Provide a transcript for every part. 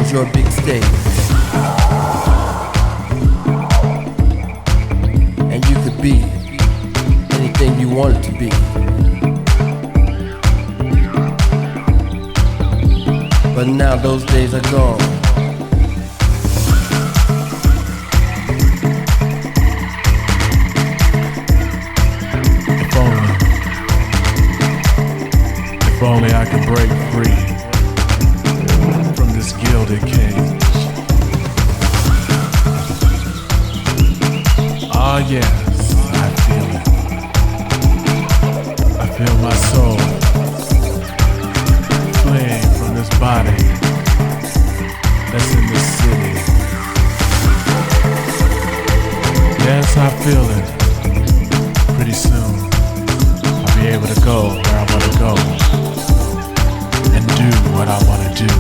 is your big stage. And you could be anything you wanted to be. But now those days are gone. If only I could break free from this gilded cage. Ah yes, I feel it. I feel my soul fleeing from this body that's in this city. Yes, I feel it. Pretty soon I'll be able to go where I want to go and do what I want to do.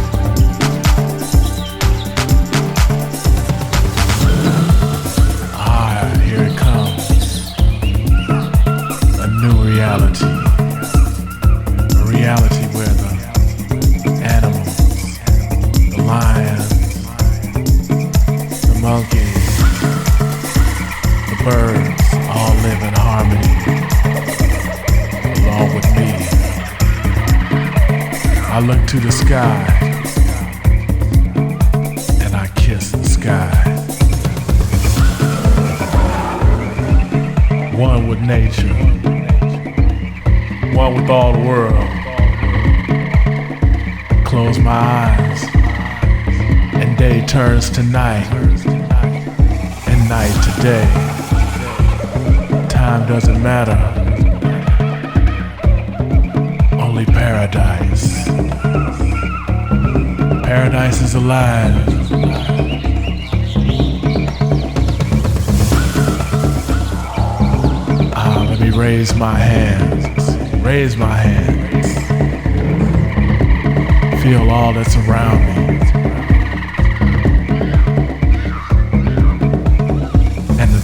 Ah, here it comes. A new reality. A reality where the animals, the lions, the monkeys, the birds all live in harmony along with me. I look to the sky and I kiss the sky. One with nature, one with all the world. Close my eyes and day turns to night and night to day. Time doesn't matter, only paradise. Paradise is alive. Ah, let me raise my hands. Raise my hands. Feel all that's around me. And the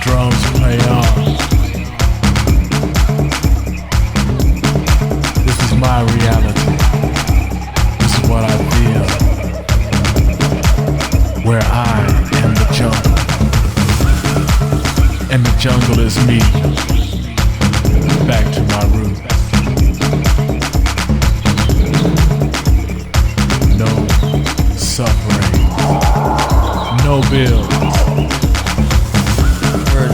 drums play on. This is my reality. This is what I feel. Where I am the jungle. And the jungle is me. Back to my roots. No suffering. No bills.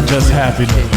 Just happiness.